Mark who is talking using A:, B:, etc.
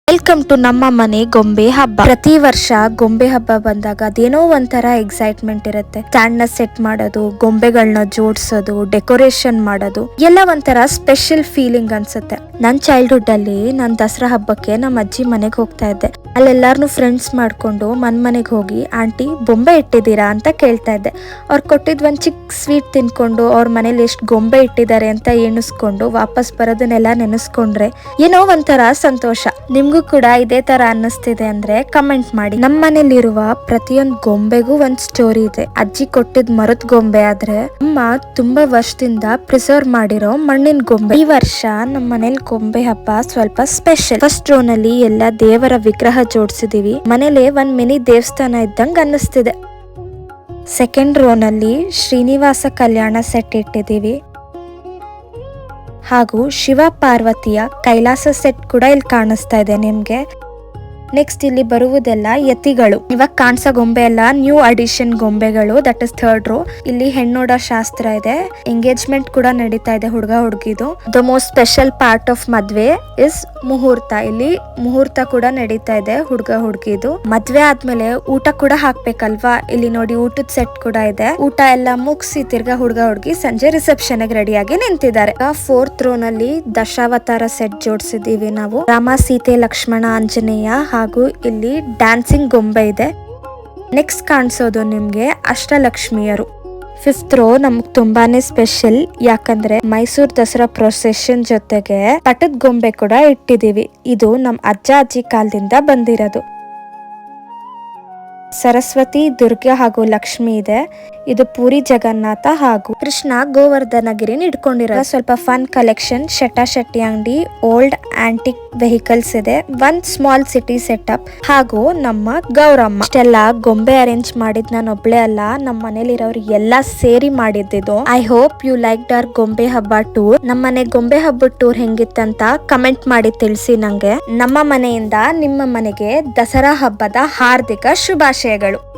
A: Welcome to ನಮ್ಮ ಮನೆ ಗೊಂಬೆ ಹಬ್ಬ. ಪ್ರತಿ ವರ್ಷ ಗೊಂಬೆ ಹಬ್ಬ ಬಂದಾಗ ಅದೇನೋ ಒಂಥರ ಎಕ್ಸೈಟ್ಮೆಂಟ್ ಇರುತ್ತೆ. ಸ್ಟ್ಯಾಂಡ್ ನ ಸೆಟ್ ಮಾಡೋದು, ಗೊಂಬೆಗಳನ್ನ ಜೋಡಿಸೋದು, ಡೆಕೋರೇಷನ್ ಮಾಡೋದು ಎಲ್ಲ ಒಂಥರ ಸ್ಪೆಷಲ್ ಫೀಲಿಂಗ್ ಅನ್ಸುತ್ತೆ. ನನ್ ಚೈಲ್ಡ್ಹುಡ್ ಅಲ್ಲಿ ನಾನ್ ದಸರಾ ಹಬ್ಬಕ್ಕೆ ನಮ್ಮ ಅಜ್ಜಿ ಮನೆಗೆ ಹೋಗ್ತಾ ಇದ್ದೆ. ಅಲ್ಲೆಲ್ಲಾರ್ನು ಫ್ರೆಂಡ್ಸ್ ಮಾಡ್ಕೊಂಡು ಮನೆಗೆ ಹೋಗಿ ಆಂಟಿ ಬೊಂಬೆ ಇಟ್ಟಿದ್ದೀರಾ ಅಂತ ಕೇಳ್ತಾ ಇದ್ದೆ. ಅವ್ರು ಕೊಟ್ಟಿದ್ ಒಂದ್ ಚಿಕ್ಕ ಸ್ವೀಟ್ ತಿನ್ಕೊಂಡು ಅವ್ರ ಮನೇಲಿ ಎಷ್ಟು ಗೊಂಬೆ ಇಟ್ಟಿದ್ದಾರೆ ಅಂತ ಎಣಿಸ್ಕೊಂಡು ವಾಪಸ್ ಬರೋದನ್ನೆಲ್ಲ ನೆನೆಸ್ಕೊಂಡ್ರೆ ಏನೋ ಒಂಥರ ಸಂತೋಷ. ನಿಮ್ಗೂ ಕೂಡ ಇದೇ ತರ ಅನ್ನಿಸ್ತಿದೆ ಅಂದ್ರೆ ಕಮೆಂಟ್ ಮಾಡಿ. ನಮ್ಮ ಮನೇಲಿರುವ ಪ್ರತಿಯೊಂದು ಗೊಂಬೆಗೂ ಒಂದ್ ಸ್ಟೋರಿ ಇದೆ. ಅಜ್ಜಿ ಕೊಟ್ಟಿದ್ ಮರದ ಗೊಂಬೆ ಆದ್ರೆ ಅಮ್ಮ ತುಂಬಾ ವರ್ಷದಿಂದ ಪ್ರಿಸರ್ವ್ ಮಾಡಿರೋ ಮಣ್ಣಿನ ಗೊಂಬೆ. ಈ ವರ್ಷ ನಮ್ಮ ಮನೇಲಿ ಗೊಂಬೆ ಹಬ್ಬ ಸ್ವಲ್ಪ ಸ್ಪೆಷಲ್. ಫಸ್ಟ್ ರೋ ನಲ್ಲಿ ಎಲ್ಲ ದೇವರ ವಿಗ್ರಹ ಜೋಡಿಸಿದೀವಿ. ಮನೇಲಿ ಒಂದ್ ಮಿನಿ ದೇವಸ್ಥಾನ ಇದ್ದಂಗ ಅನ್ನಿಸ್ತಿದೆ. ಸೆಕೆಂಡ್ ರೋ ನಲ್ಲಿ ಶ್ರೀನಿವಾಸ ಕಲ್ಯಾಣ ಸೆಟ್ ಇಟ್ಟಿದೀವಿ. ಹಾಗೂ ಶಿವ ಪಾರ್ವತಿಯ ಕೈಲಾಸ ಸೆಟ್ ಕೂಡ ಇಲ್ಲಿ ಕಾಣಿಸ್ತಾ ಇದೆ ನಿಮ್ಗೆ. ನೆಕ್ಸ್ಟ್ ಇಲ್ಲಿ ಬರುವುದೆಲ್ಲ ಯತಿಗಳು. ಇವಾಗ ಕಾಣಿಸೋ ಗೊಂಬೆ ಎಲ್ಲ ನ್ಯೂ ಅಡಿಷನ್ ಗೊಂಬೆಗಳು. That is third row. ಇಲ್ಲಿ ಹೆಣ್ಣೋಡ ಶಾಸ್ತ್ರ ಇದೆ. ಎಂಗೇಜ್ಮೆಂಟ್ ಕೂಡ ನಡೀತಾ ಇದೆ ಹುಡುಗ ಹುಡುಗಿದು. The most special part of ಮದ್ವೆ ಇಸ್ ಮುಹೂರ್ತ. ಇಲ್ಲಿ ಮುಹೂರ್ತ ಕೂಡ ನಡೀತಾ ಇದೆ ಹುಡುಗ ಹುಡುಗಿದು. ಮದ್ವೆ ಆದ್ಮೇಲೆ ಊಟ ಕೂಡ ಹಾಕ್ಬೇಕಲ್ವಾ. ಇಲ್ಲಿ ನೋಡಿ ಊಟದ ಸೆಟ್ ಕೂಡ ಇದೆ. ಊಟ ಎಲ್ಲ ಮುಗಿಸಿ ತಿರ್ಗಾ ಹುಡುಗ ಹುಡುಗಿ ಸಂಜೆ ರಿಸೆಪ್ಷನ್ ರೆಡಿಯಾಗಿ ನಿಂತಿದ್ದಾರೆ. ಫೋರ್ತ್ ರೋ ನಲ್ಲಿ ದಶಾವತಾರ ಸೆಟ್ ಜೋಡಿಸಿದೀವಿ ನಾವು. ರಾಮ, ಸೀತೆ, ಲಕ್ಷ್ಮಣ, ಆಂಜನೇಯ ಹಾಗೂ ಇಲ್ಲಿ ಡ್ಯಾನ್ಸಿಂಗ್ ಗೊಂಬೆ ಇದೆ. ನೆಕ್ಸ್ಟ್ ಕಾಣಿಸೋದು ನಿಮ್ಗೆ ಅಷ್ಟಲಕ್ಷ್ಮಿಯರು. ಫಿಫ್ತ್ ರೋ ನಮ್ಗೆ ತುಂಬಾನೇ ಸ್ಪೆಷಲ್. ಯಾಕಂದ್ರೆ ಮೈಸೂರು ದಸರಾ ಪ್ರೊಸೆಷನ್ ಜೊತೆಗೆ ಪಟದ ಗೊಂಬೆ ಕೂಡ ಇಟ್ಟಿದೀವಿ. ಇದು ನಮ್ ಅಜ್ಜ ಅಜ್ಜಿ ಕಾಲದಿಂದ ಬಂದಿರೋದು. ಸರಸ್ವತಿ, ದುರ್ಗಾ ಹಾಗೂ ಲಕ್ಷ್ಮಿ ಇದೆ. ಇದು ಪೂರಿ ಜಗನ್ನಾಥ ಹಾಗೂ ಕೃಷ್ಣ ಗೋವರ್ಧನಗಿರಿನ ಇಟ್ಕೊಂಡಿರೋ ಸ್ವಲ್ಪ ಫನ್ ಕಲೆಕ್ಷನ್. ಶೆಟ್ಟಿ ಅಂಗಡಿ, ಓಲ್ಡ್ ಆಂಟಿಕ್ ವೆಹಿಕಲ್ಸ್ ಇದೆ. ಒಂದ್ ಸ್ಮಾಲ್ ಸಿಟಿ ಸೆಟಪ್ ಹಾಗೂ ನಮ್ಮ ಗೌರಮ್ಮ. ಇಷ್ಟೆಲ್ಲ ಗೊಂಬೆ ಅರೇಂಜ್ ಮಾಡಿದ್ ನಾನು ಒಬ್ಳೆ ಅಲ್ಲ, ನಮ್ಮ ಮನೇಲಿರೋರು ಎಲ್ಲಾ ಸೇರಿ ಮಾಡಿದ್ದು. I hope you like our Gombe Habba tour. ನಮ್ಮ ಮನೆ ಗೊಂಬೆ ಹಬ್ಬದ ಟೂರ್ ಹೆಂಗಿತ್ತಂತ ಕಮೆಂಟ್ ಮಾಡಿ ತಿಳಿಸಿ ನಂಗೆ. ನಮ್ಮ ಮನೆಯಿಂದ ನಿಮ್ಮ ಮನೆಗೆ ದಸರಾ ಹಬ್ಬದ ಹಾರ್ದಿಕ ಶುಭಾಶಯಗಳು.